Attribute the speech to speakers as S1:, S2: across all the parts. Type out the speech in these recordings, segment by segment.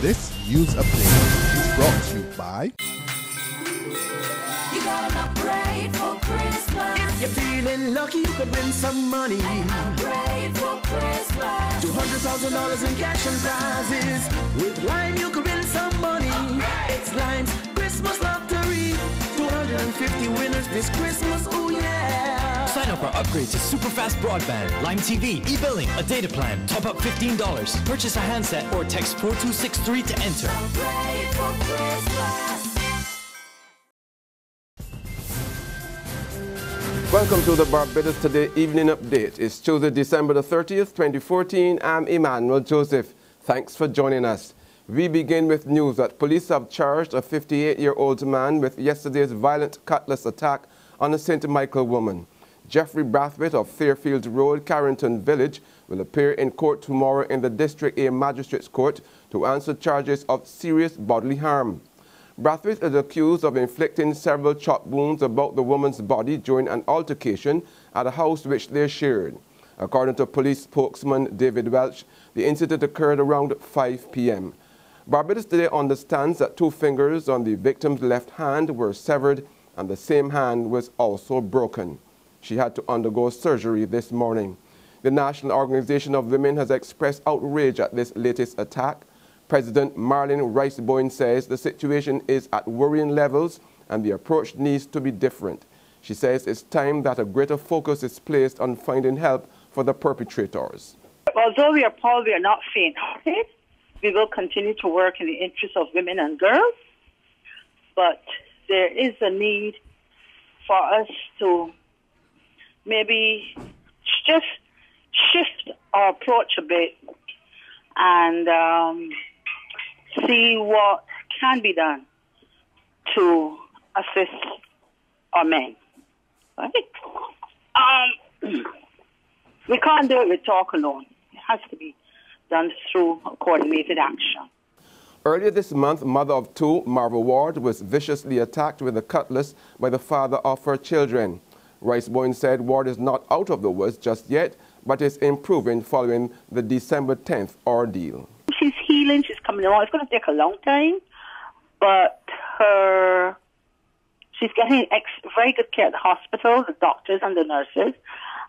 S1: This news update is brought to you by...
S2: You got an upgrade for Christmas.
S3: If you're feeling lucky, you could win some money.
S2: An upgrade for Christmas.
S3: $200,000 in cash and prizes. With Lime, you could win some money. It's Lime's Christmas lottery. 250 winners this Christmas, oh yeah.
S4: Sign up or upgrade to super fast broadband, Lime TV, e-billing, a data plan. Top up $15. Purchase a handset or text 4263 to enter.
S2: Upgrade for Christmas.
S5: Welcome to the Barbados Today Evening Update. It's Tuesday, December the 30th, 2014. I'm Emmanuel Joseph. Thanks for joining us. We begin with news that police have charged a 58-year-old man with yesterday's violent cutlass attack on a St. Michael woman. Jeffery Braithwaite of Fairfield Road, Carrington Village, will appear in court tomorrow in the District A Magistrates Court to answer charges of serious bodily harm. Braithwaite is accused of inflicting several chop wounds about the woman's body during an altercation at a house which they shared. According to police spokesman David Welch, the incident occurred around 5 p.m. Barbados Today understands that 2 fingers on the victim's left hand were severed and the same hand was also broken. She had to undergo surgery this morning. The National Organization of Women has expressed outrage at this latest attack. President Marlene Rice-Bowen says the situation is at worrying levels and the approach needs to be different. She says it's time that a greater focus is placed on finding help for the perpetrators.
S6: Although we are appalled, we are not faint-hearted. We will continue to work in the interest of women and girls, but there is a need for us to maybe just shift our approach a bit and see what can be done to assist our men. Right? We can't do it with talk alone. It has to be done through coordinated action.
S5: Earlier this month, mother of 2, Marva Ward, was viciously attacked with a cutlass by the father of her children. Rice-Bowen said Ward is not out of the woods just yet, but is improving following the December 10th ordeal.
S6: She's healing, she's coming along. It's going to take a long time, but she's getting very good care at the hospital, the doctors and the nurses,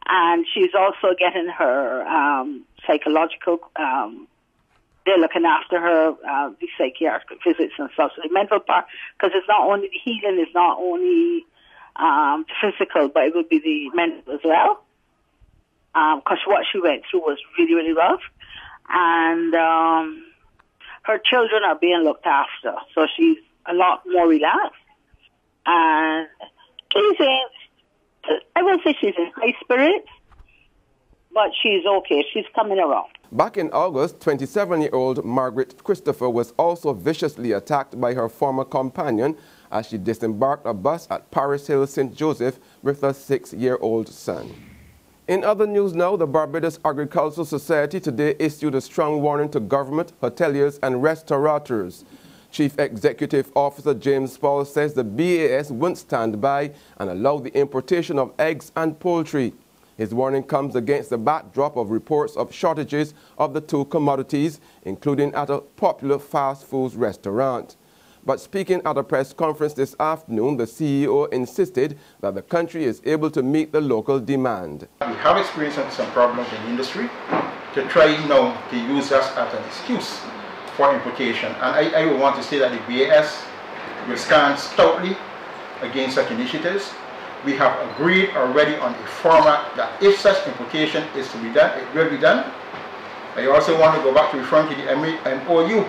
S6: and she's also getting her psychological, they're looking after her, the psychiatric visits and stuff. So the mental part, because it's not only the healing, it's not only physical, but it will be the mental as well. Because what she went through was really, really rough. And her children are being looked after, so she's a lot more relaxed. And I won't say she's in high spirits, but she's okay. She's coming around.
S5: Back in August, 27-year-old Margaret Christopher was also viciously attacked by her former companion as she disembarked a bus at Paris Hill, St. Joseph with a 6-year-old son. In other news now, the Barbados Agricultural Society today issued a strong warning to government, hoteliers and restaurateurs. Chief Executive Officer James Paul says the BAS won't stand by and allow the importation of eggs and poultry. His warning comes against the backdrop of reports of shortages of the 2 commodities, including at a popular fast food restaurant. But speaking at a press conference this afternoon, the CEO insisted that the country is able to meet the local demand.
S7: We have experienced some problems in the industry to try now to use us as an excuse for importation. And I would want to say that the BAS will stand stoutly against such initiatives. We have agreed already on a format that if such importation is to be done, it will be done. I also want to go back to referring to the MOU.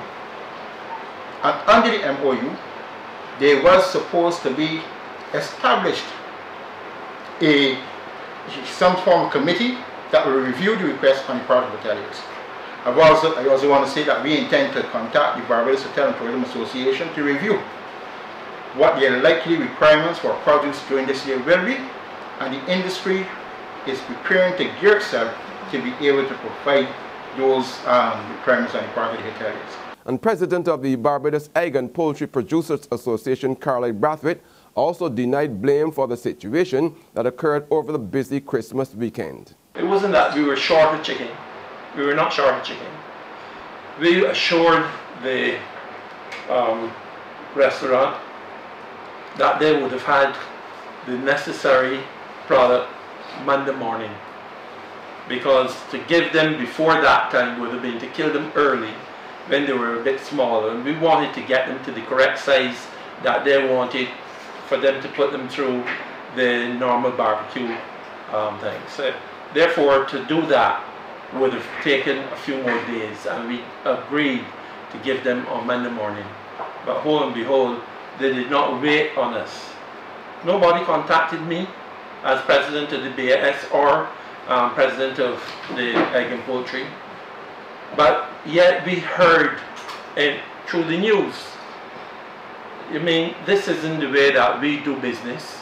S7: And under the MOU, there was supposed to be established some form of committee that will review the request on the part of hoteliers. I also want to say that we intend to contact the Barbados Hotel and Tourism Association to review what their likely requirements for produce during this year will be, and the industry is preparing to gear itself to be able to provide those requirements on the part of the hoteliers.
S5: And President of the Barbados Egg and Poultry Producers Association, Carly Braithwaite, also denied blame for the situation that occurred over the busy Christmas weekend.
S8: It wasn't that we were short of chicken. We were not short of chicken. We assured the restaurant, that they would have had the necessary product Monday morning. Because to give them before that time would have been to kill them early when they were a bit smaller, and we wanted to get them to the correct size that they wanted for them to put them through the normal barbecue thing. So therefore, to do that would have taken a few more days, and we agreed to give them on Monday morning. But lo and behold, they did not wait on us. Nobody contacted me as president of the BAS or president of the Egg and Poultry. But yet we heard through the news. I mean, this isn't the way that we do business.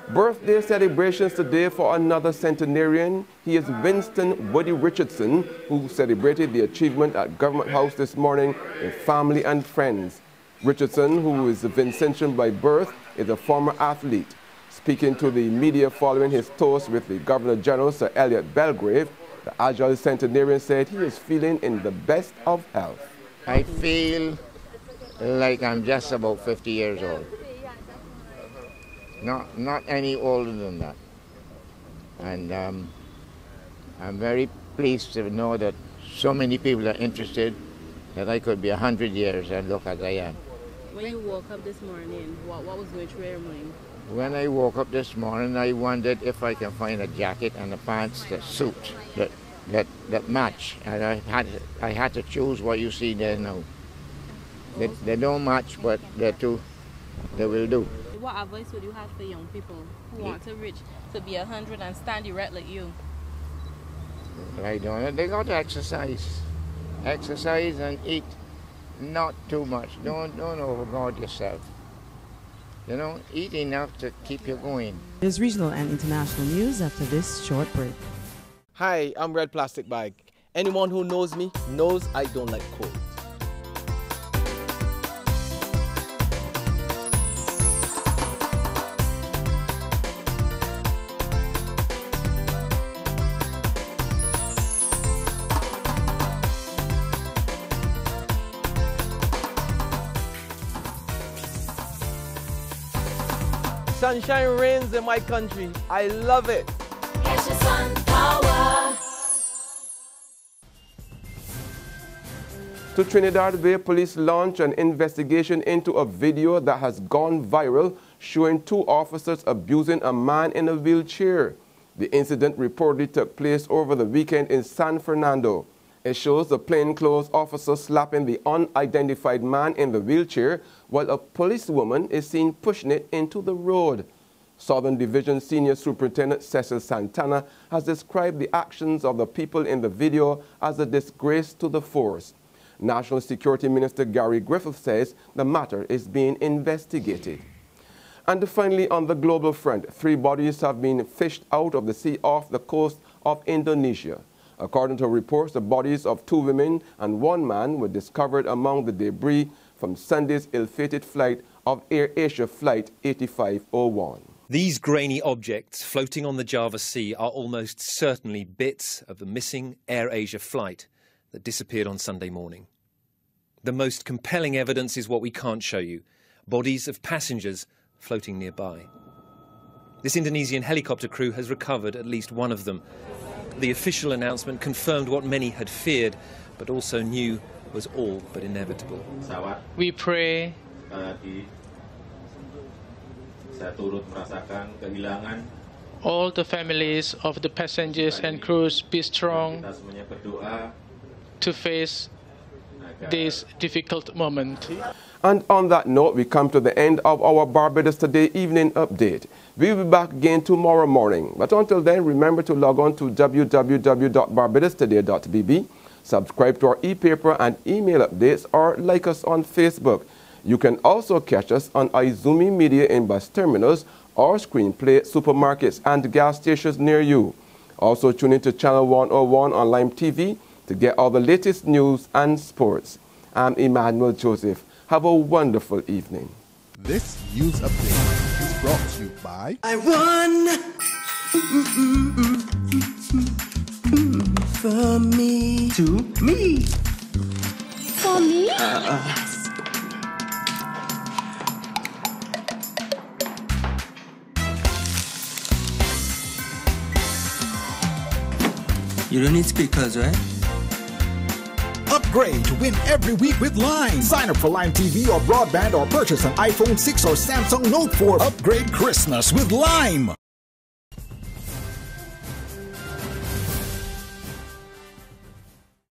S5: Birthday celebrations today for another centenarian. He is Winston Richardson, who celebrated the achievement at Government House this morning with family and friends. Richardson, who is a Vincentian by birth, is a former athlete. Speaking to the media following his toast with the Governor General, Sir Elliot Belgrave, the agile centenarian said he is feeling in the best of health.
S9: I feel like I'm just about 50 years old. Not any older than that. And I'm very pleased to know that so many people are interested, that I could be 100 years and look as I am.
S10: When you woke up this morning, what was going through your mind?
S9: When I woke up this morning, I wondered if I can find a jacket and a pants that suit, that match. And I had to choose what you see there now. They don't match, but they will do.
S10: What advice would you have for young people who want to reach to be 100 and stand erect like you?
S9: I don't know. They got to exercise. Exercise and eat not too much. Don't overload yourself. You know, eat enough to keep you going.
S11: There's regional and international news after this short break.
S12: Hi, I'm Red Plastic Bag. Anyone who knows me knows I don't like cold. Sunshine reigns in my country. I love it.
S2: Get your sun power.
S5: To Trinidad, where police launched an investigation into a video that has gone viral showing two officers abusing a man in a wheelchair. The incident reportedly took place over the weekend in San Fernando. It shows the plainclothes officer slapping the unidentified man in the wheelchair while a policewoman is seen pushing it into the road. Southern Division Senior Superintendent Cecil Santana has described the actions of the people in the video as a disgrace to the force. National Security Minister Gary Griffith says the matter is being investigated. And finally, on the global front, 3 bodies have been fished out of the sea off the coast of Indonesia. According to reports, the bodies of 2 women and 1 man were discovered among the debris from Sunday's ill-fated flight of Air Asia Flight 8501.
S4: These grainy objects floating on the Java Sea are almost certainly bits of the missing Air Asia flight that disappeared on Sunday morning. The most compelling evidence is what we can't show you: bodies of passengers floating nearby. This Indonesian helicopter crew has recovered at least one of them. The official announcement confirmed what many had feared, but also knew was all but inevitable.
S13: We pray all the families of the passengers and crews be strong to face this difficult moment.
S5: And on that note, we come to the end of our Barbados Today evening update. We will be back again tomorrow morning. But until then, remember to log on to www.barbadostoday.bb, subscribe to our e-paper and email updates, or like us on Facebook. You can also catch us on Izumi Media in bus terminals or Screenplay supermarkets and gas stations near you. Also tune in to Channel 101 on Lime TV to get all the latest news and sports. I'm Emmanuel Joseph. Have a wonderful evening.
S1: This news update is brought to you by
S3: I run from me to me. For
S14: me?
S3: Yes.
S15: You don't need speakers, right?
S16: Upgrade to win every week with Lime. Sign up for Lime TV or broadband or purchase an iPhone 6 or Samsung Note 4. Upgrade Christmas with Lime.